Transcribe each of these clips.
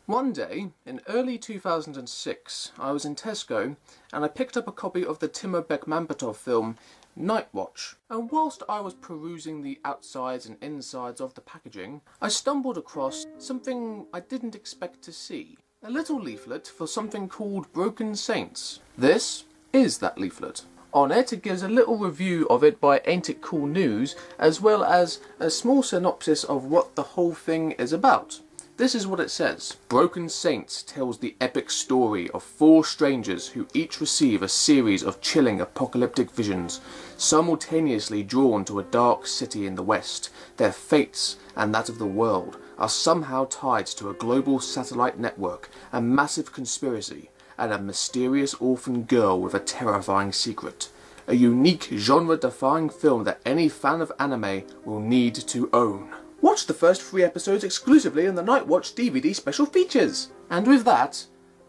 One day, in early 2006, I was in Tesco and I picked up a copy of the Timur Bekmambetov film Night Watch, and whilst I was perusing the outsides and insides of the packaging, I stumbled across something I didn't expect to see. A little leaflet for something called Broken Saints. This is that leaflet. On it gives a little review of it by Ain't It Cool News, as well as a small synopsis of what the whole thing is about. This is what it says. Broken Saints tells the epic story of four strangers who each receive a series of chilling apocalyptic visions, simultaneously drawn to a dark city in the West. Their fates, and that of the world, are somehow tied to a global satellite network, a massive conspiracy, and a mysterious orphan girl with a terrifying secret. A unique genre-defying film that any fan of anime will need to own. Watch the first 3 episodes exclusively in the Night Watch DVD special features. And with that,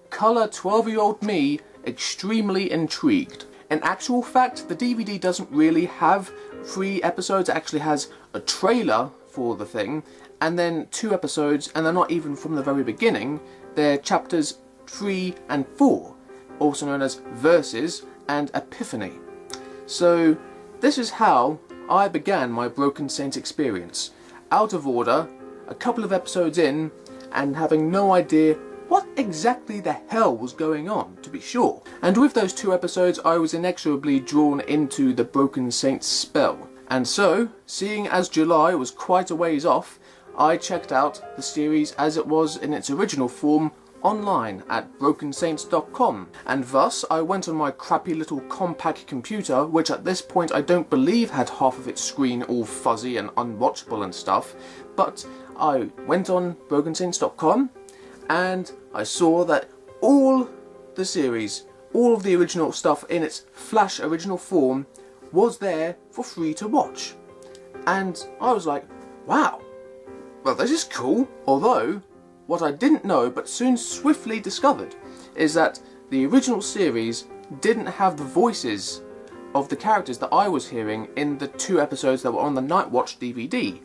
colour 12-year-old me extremely intrigued. In actual fact, the DVD doesn't really have 3 episodes, it actually has a trailer for the thing, and then 2 episodes, and they're not even from the very beginning, they're chapters 3 and 4, also known as Verses and Epiphany. So, this is how I began my Broken Saints experience. Out of order, a couple of episodes in, and having no idea what exactly the hell was going on, to be sure. And with those 2 episodes, I was inexorably drawn into the Broken Saints spell. And so, seeing as July was quite a ways off, I checked out the series as it was in its original form online at brokensaints.com, and thus I went on my crappy little compact computer, which at this point I don't believe had half of its screen all fuzzy and unwatchable and stuff, but I went on brokensaints.com and I saw that all the series, all of the original stuff in its Flash original form was there for free to watch. And I was like, wow, well this is cool. Although, what I didn't know but soon swiftly discovered is that the original series didn't have the voices of the characters that I was hearing in the 2 episodes that were on the Night Watch DVD.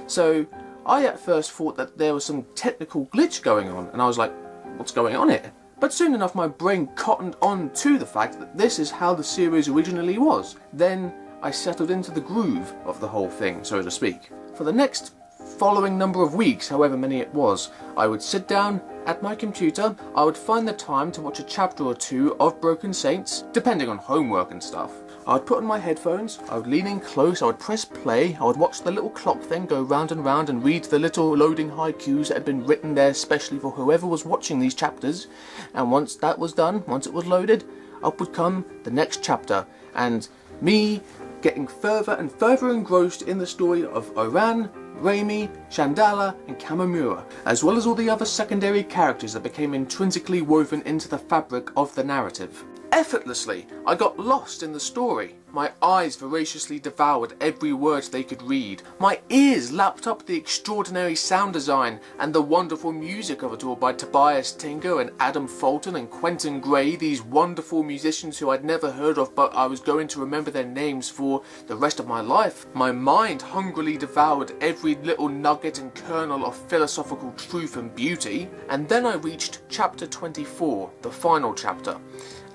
So I at first thought that there was some technical glitch going on, and I was like, what's going on here? But soon enough my brain cottoned on to the fact that this is how the series originally was. Then I settled into the groove of the whole thing, so to speak. For the next following number of weeks, however many it was, I would sit down at my computer, I would find the time to watch a chapter or 2 of Broken Saints, depending on homework and stuff. I would put on my headphones, I would lean in close, I would press play, I would watch the little clock thing go round and round and read the little loading haikus that had been written there specially for whoever was watching these chapters, and once that was done, once it was loaded, up would come the next chapter, and me getting further and further engrossed in the story of Oran, Raimi, Chandala and Kamamura, as well as all the other secondary characters that became intrinsically woven into the fabric of the narrative. Effortlessly, I got lost in the story. My eyes voraciously devoured every word they could read. My ears lapped up the extraordinary sound design and the wonderful music of it all by Tobias Tinker and Adam Fulton and Quentin Gray, these wonderful musicians who I'd never heard of but I was going to remember their names for the rest of my life. My mind hungrily devoured every little nugget and kernel of philosophical truth and beauty. And then I reached chapter 24, the final chapter,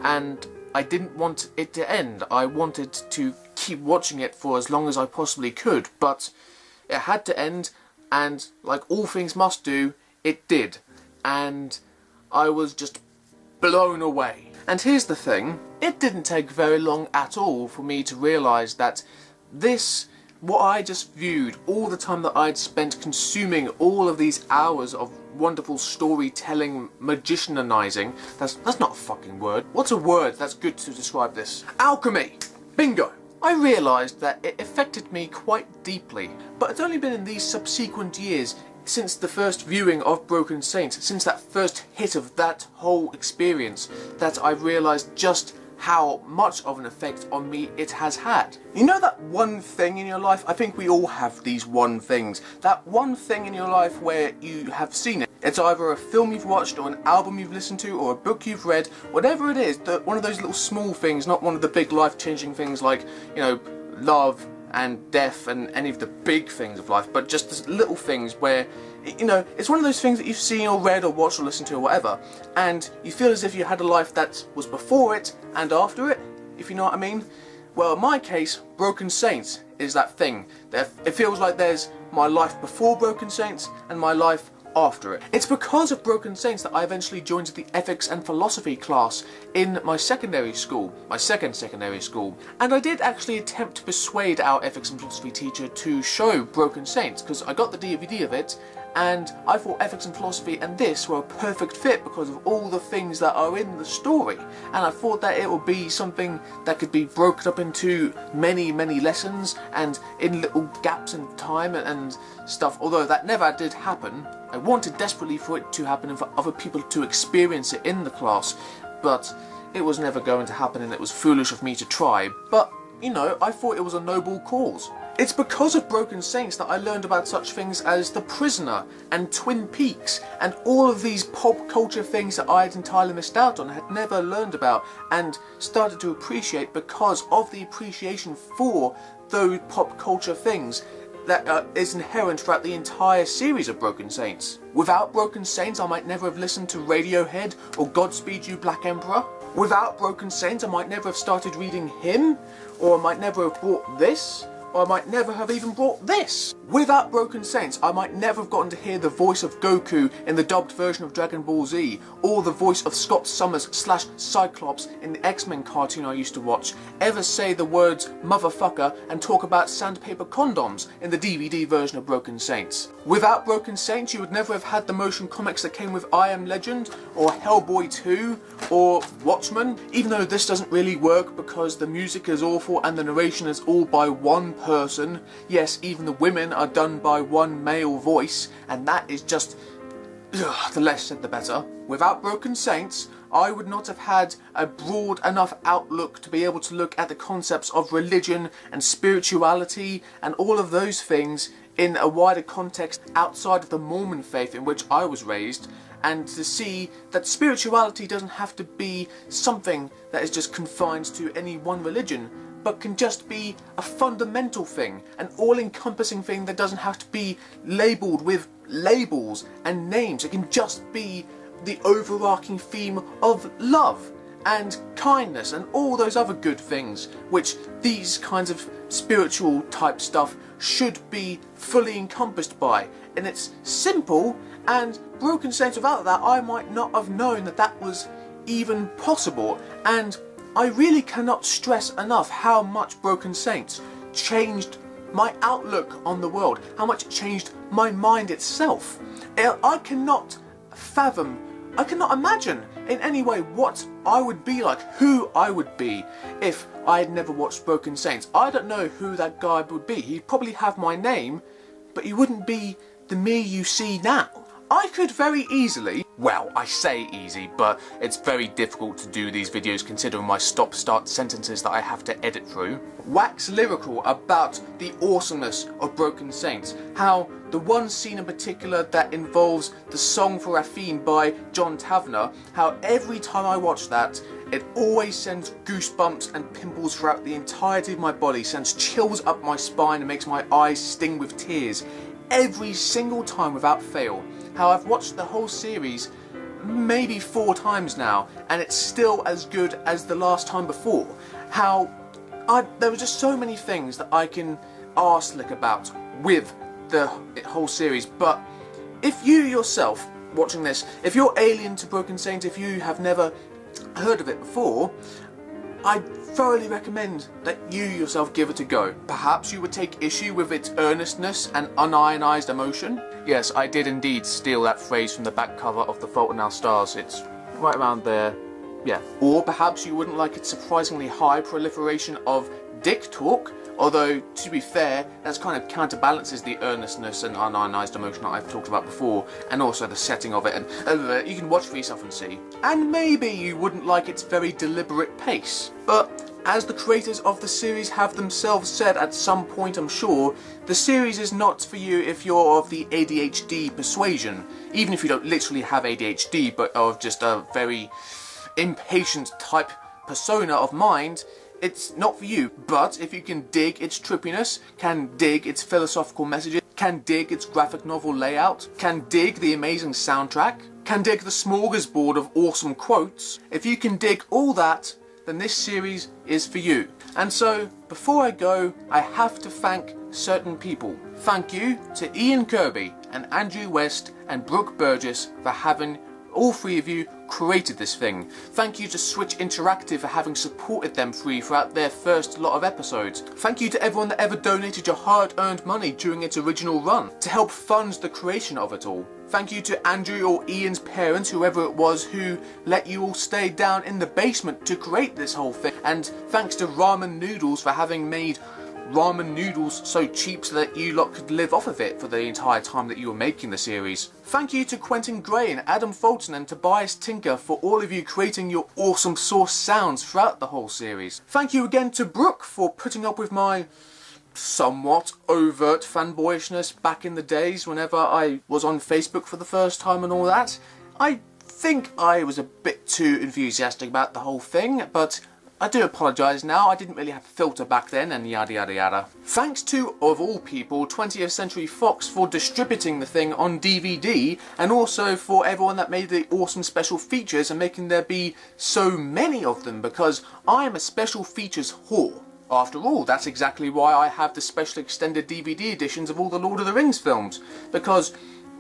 and I didn't want it to end. I wanted to keep watching it for as long as I possibly could, but it had to end, and like all things must do, it did. And I was just blown away. And here's the thing, it didn't take very long at all for me to realise that this, what I just viewed, all the time that I'd spent consuming all of these hours of wonderful storytelling, magicianizing, that's not a fucking word. What's a word that's good to describe this? Alchemy! Bingo! I realised that it affected me quite deeply, but it's only been in these subsequent years, since the first viewing of Broken Saints, since that first hit of that whole experience, that I realised just how much of an effect on me it has had. You know that one thing in your life? I think we all have these one things. That one thing in your life where you have seen it. It's either a film you've watched or an album you've listened to or a book you've read, whatever it is, one of those little small things, not one of the big life-changing things like, you know, love, and death and any of the big things of life, but just the little things where, you know, it's one of those things that you've seen or read or watched or listened to or whatever, and you feel as if you had a life that was before it and after it, if you know what I mean. Well, in my case, Broken Saints is that thing. It feels like there's my life before Broken Saints and my life after it. It's because of Broken Saints that I eventually joined the ethics and philosophy class in my secondary school, my second secondary school, and I did actually attempt to persuade our ethics and philosophy teacher to show Broken Saints, because I got the DVD of it, and I thought ethics and philosophy and this were a perfect fit because of all the things that are in the story, and I thought that it would be something that could be broken up into many, many lessons and in little gaps in time and stuff, although that never did happen. I wanted desperately for it to happen and for other people to experience it in the class, but it was never going to happen and it was foolish of me to try. But, you know, I thought it was a noble cause. It's because of Broken Saints that I learned about such things as The Prisoner and Twin Peaks and all of these pop culture things that I had entirely missed out on, had never learned about, and started to appreciate because of the appreciation for those pop culture things that is inherent throughout the entire series of Broken Saints. Without Broken Saints, I might never have listened to Radiohead or Godspeed You Black Emperor. Without Broken Saints, I might never have started reading him, or I might never have bought this, or I might never have even bought this. Without Broken Saints, I might never have gotten to hear the voice of Goku in the dubbed version of Dragon Ball Z, or the voice of Scott Summers / Cyclops in the X-Men cartoon I used to watch, ever say the words motherfucker and talk about sandpaper condoms in the DVD version of Broken Saints. Without Broken Saints, you would never have had the motion comics that came with I Am Legend, or Hellboy 2, or Watchmen, even though this doesn't really work because the music is awful and the narration is all by one person. Yes, even the women are done by one male voice, and that is just... the less said the better. Without Broken Saints, I would not have had a broad enough outlook to be able to look at the concepts of religion and spirituality and all of those things in a wider context outside of the Mormon faith in which I was raised, and to see that spirituality doesn't have to be something that is just confined to any one religion, but can just be a fundamental thing, an all-encompassing thing that doesn't have to be labelled with labels and names. It can just be the overarching theme of love and kindness and all those other good things which these kinds of spiritual type stuff should be fully encompassed by. And it's simple, and Broken Saints, without that I might not have known that that was even possible. And I really cannot stress enough how much Broken Saints changed my outlook on the world, how much it changed my mind itself. I cannot fathom, I cannot imagine in any way what I would be like, who I would be if I had never watched Broken Saints. I don't know who that guy would be. He'd probably have my name, but he wouldn't be the me you see now. I could very easily, well, I say easy, but it's very difficult to do these videos considering my stop-start sentences that I have to edit through. Wax lyrical about the awesomeness of Broken Saints. How the one scene in particular that involves the song for Rafine by John Tavener, how every time I watch that, it always sends goosebumps and pimples throughout the entirety of my body, sends chills up my spine and makes my eyes sting with tears. Every single time without fail. How I've watched the whole series maybe 4 times now, and it's still as good as the last time before. How there were just so many things that I can arse-lick about with the whole series, but if you yourself, watching this, if you're alien to Broken Saints, if you have never heard of it before, I thoroughly recommend that you yourself give it a go. Perhaps you would take issue with its earnestness and unionized emotion. Yes, I did indeed steal that phrase from the back cover of The Fault in Our Stars. It's right around there, yeah. Or perhaps you wouldn't like its surprisingly high proliferation of dick talk, although, to be fair, that kind of counterbalances the earnestness and unionized emotion that I've talked about before, and also the setting of it, and you can watch for yourself and see. And maybe you wouldn't like its very deliberate pace, but as the creators of the series have themselves said at some point, I'm sure, the series is not for you if you're of the ADHD persuasion, even if you don't literally have ADHD, but of just a very impatient type persona of mind. it's not for you. But if you can dig its trippiness, can dig its philosophical messages, can dig its graphic novel layout, can dig the amazing soundtrack, can dig the smorgasbord of awesome quotes, if you can dig all that, then this series is for you. And so, before I go, I have to thank certain people. Thank you to Ian Kirby and Andrew West and Brooke Burgess for having, all three of you, created this thing. Thank you to Switch Interactive for having supported them throughout their first lot of episodes. Thank you to everyone that ever donated your hard-earned money during its original run to help fund the creation of it all. Thank you to Andrew or Ian's parents, whoever it was, who let you all stay down in the basement to create this whole thing. And thanks to Ramen Noodles for having made ramen noodles so cheap so that you lot could live off of it for the entire time that you were making the series. Thank you to Quentin Gray and Adam Fulton and Tobias Tinker for all of you creating your awesome source sounds throughout the whole series. Thank you again to Brooke for putting up with my somewhat overt fanboyishness back in the days whenever I was on Facebook for the first time and all that. I think I was a bit too enthusiastic about the whole thing, but I do apologise now. I didn't really have a filter back then and yada yada yada. Thanks to, of all people, 20th Century Fox for distributing the thing on DVD, and also for everyone that made the awesome special features and making there be so many of them, because I am a special features whore. After all, that's exactly why I have the special extended DVD editions of all the Lord of the Rings films. Because,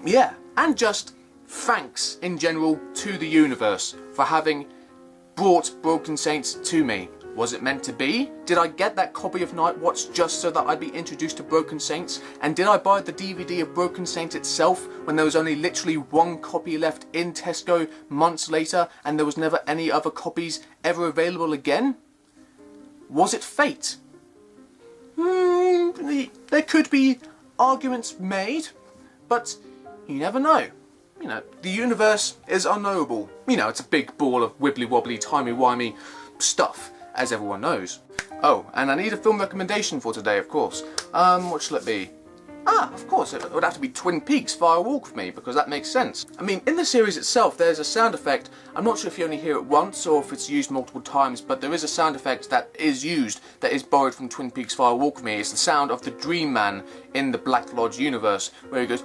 yeah, and just thanks in general to the universe for having brought Broken Saints to me. Was it meant to be? Did I get that copy of Night Watch just so that I'd be introduced to Broken Saints? And did I buy the DVD of Broken Saints itself when there was only literally one copy left in Tesco months later and there was never any other copies ever available again? Was it fate? There could be arguments made, but you never know. You know, the universe is unknowable. You know, it's a big ball of wibbly-wobbly, timey-wimey stuff, as everyone knows. Oh, and I need a film recommendation for today, of course. What shall it be? Ah, of course, it would have to be Twin Peaks Fire Walk With Me, because that makes sense. I mean, in the series itself, there's a sound effect. I'm not sure if you only hear it once or if it's used multiple times, but there is a sound effect that is used, that is borrowed from Twin Peaks Fire Walk With Me. It's the sound of the Dream Man in the Black Lodge universe, where he goes...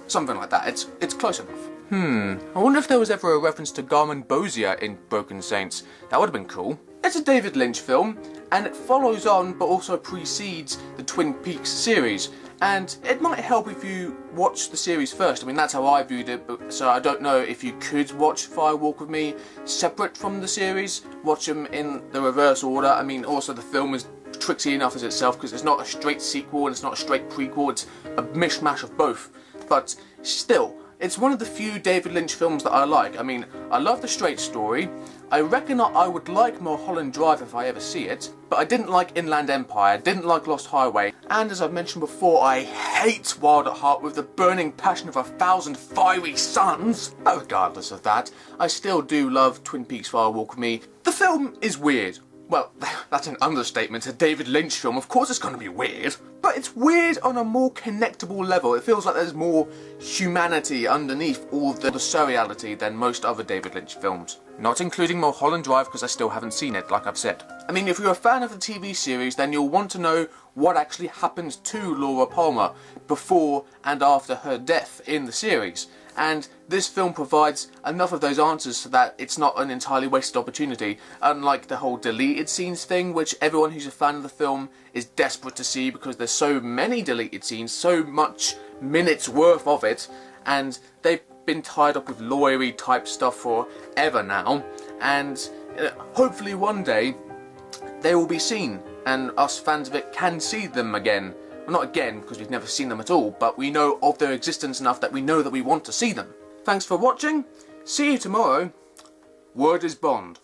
something like that. It's close enough. I wonder if there was ever a reference to Garmin Bozier in Broken Saints. That would have been cool. It's a David Lynch film, and it follows on but also precedes the Twin Peaks series. And it might help if you watch the series first. I mean, that's how I viewed it, but, so I don't know if you could watch Fire Walk With Me separate from the series. Watch them in the reverse order. I mean, also the film is tricksy enough as itself because it's not a straight sequel and it's not a straight prequel. It's a mishmash of both. But still, it's one of the few David Lynch films that I like. I mean, I love the straight story. I reckon I would like Mulholland Drive if I ever see it, but I didn't like Inland Empire, didn't like Lost Highway, and as I've mentioned before, I hate Wild at Heart with the burning passion of 1,000 fiery suns. But regardless of that, I still do love Twin Peaks Fire Walk With Me. The film is weird. Well, that's an understatement. It's a David Lynch film, of course it's going to be weird. But it's weird on a more connectable level. It feels like there's more humanity underneath all the surreality than most other David Lynch films. Not including Mulholland Drive, because I still haven't seen it, like I've said. I mean, if you're a fan of the TV series, then you'll want to know what actually happened to Laura Palmer before and after her death in the series. And this film provides enough of those answers so that it's not an entirely wasted opportunity, unlike the whole deleted scenes thing, which everyone who's a fan of the film is desperate to see because there's so many deleted scenes, so much minutes worth of it, and they've been tied up with lawyery type stuff forever now, and hopefully one day they will be seen and us fans of it can see them again. Well, not again, because we've never seen them at all, but we know of their existence enough that we know that we want to see them. Thanks for watching. See you tomorrow. Word is bond.